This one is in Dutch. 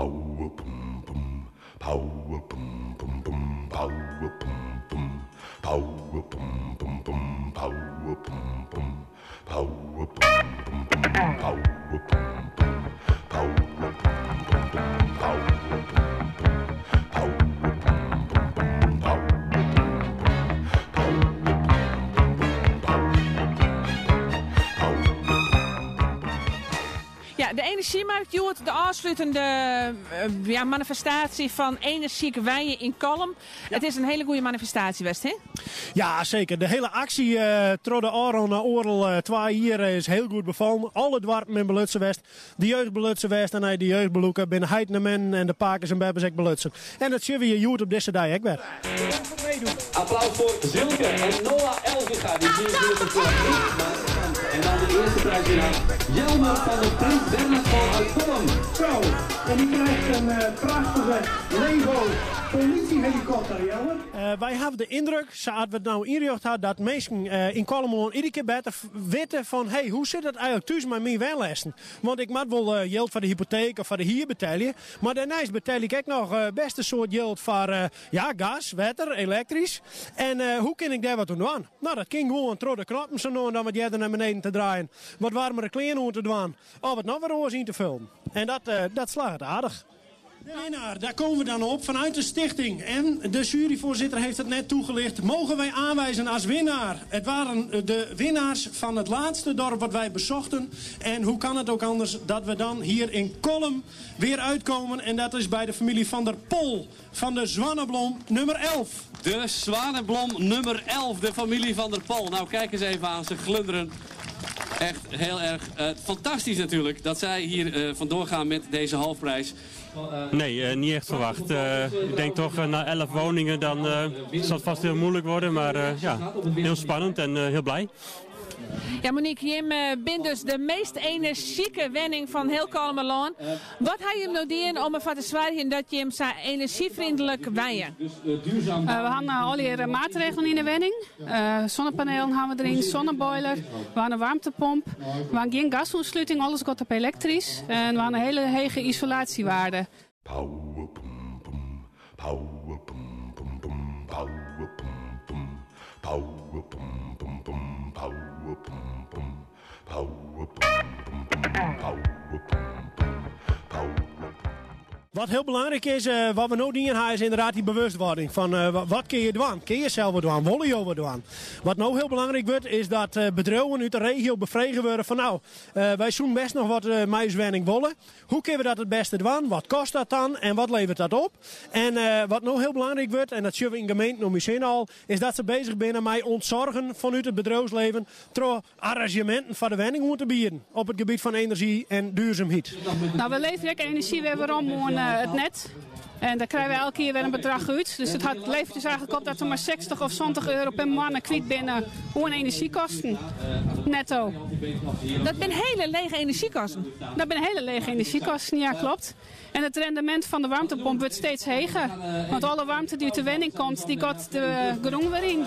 Power boom boom, power boom boom boom, power boom boom, power boom boom boom, power boom boom, power boom boom boom, power boom boom, power boom boom boom, power boom boom, power boom boom boom, power Ja, de Energiemarkt duurt de afsluitende manifestatie van Energiek Wijen in Kolm. Ja. Het is een hele goede manifestatie, West, hè? Ja, zeker. De hele actie door de Aron naar Orel 2 hier is heel goed bevallen. Alle dwarpen in Belutsen West. De jeugd Belutsen West en de jeugdbeloeken binnen Heidnemen en de Pakers en Bebbers ook Belutsen. En dat zien we je YouTube deze dag ook weer. Applaus voor Zilke en Noah Elviga. Die zien natuurlijk voor en dan de eerste prijswinnaar, Jelmer van de Prins Bernhardschool uit Kolm. Zo, en die krijgt een prachtige Lego politiehelikopter, Jelmer. Wij hebben de indruk, zoals we het nou inricht hadden, dat mensen in Kolm iedere keer beter weten van, hey, hoe zit het eigenlijk thuis met mijn weinlessen? Want ik moet wel geld voor de hypotheek of voor de hier betalen, maar daarnaast betaal ik ook nog best een soort geld voor gas, water, elektrisch. En hoe kan ik daar wat doen? Nou, dat ging gewoon door de knoppen zo en dan wat jij er naar beneden te draaien. Wat warmere kleren te doen. Of het nog weer oors in te vullen. En dat slaagt aardig. De winnaar, daar komen we dan op vanuit de stichting. En de juryvoorzitter heeft het net toegelicht. Mogen wij aanwijzen als winnaar? Het waren de winnaars van het laatste dorp wat wij bezochten. En hoe kan het ook anders dat we dan hier in Kolm weer uitkomen. En dat is bij de familie Van der Pol van de Zwanenblom nummer 11. De Zwanenblom nummer 11, de familie Van der Pol. Nou, kijk eens even aan, ze glunderen. Echt heel erg fantastisch natuurlijk dat zij hier vandoor gaan met deze hoofdprijs. Nee, niet echt verwacht. Ik denk toch na 11 woningen dan zal het vast heel moeilijk worden. Maar ja, heel spannend en heel blij. Ja, Monique, je bent dus de meest energieke wenning van heel Kolmerland. Wat ga je nou doen om ervoor te zorgen dat je hem zo energievriendelijk wijen? We hebben alle maatregelen in de wenning. Zonnepanelen hebben we erin, zonneboiler, we hebben een warmtepomp, we hebben geen gasontsluiting, alles gaat op elektrisch. En we hebben een hele hoge isolatiewaarde. power boom boom, power boom boom boom, power boom boom, power boom boom boom, power boom boom, power boom boom boom, power boom boom, power boom. Wat heel belangrijk is, wat we nu doen is inderdaad die bewustwording van wat kun je doen? Kun je zelf wat doen? Wil je wat doen? Wat nou heel belangrijk wordt is dat bedrijven uit de regio bevregen worden van nou, wij zoeken best nog wat meiswenning willen. Hoe kunnen we dat het beste doen? Wat kost dat dan? En wat levert dat op? En wat nou heel belangrijk wordt, en dat zien we in gemeenten nog misschien al, is dat ze bezig zijn met ontzorgen vanuit het bedrijfsleven door arrangementen voor de wenning te bieden op het gebied van energie en duurzaamheid. Nou, we leveren ook energie weer om het net. En daar krijgen we elke keer weer een bedrag uit. Dus het levert dus eigenlijk op dat we maar 60 of 70 euro per maand kwijt binnen hoe een energiekosten. Netto. Dat zijn hele lege energiekosten. Dat zijn hele lege energiekosten, ja klopt. En het rendement van de warmtepomp wordt steeds hoger. Want alle warmte die uit de wenning komt, die gaat de groen weer in.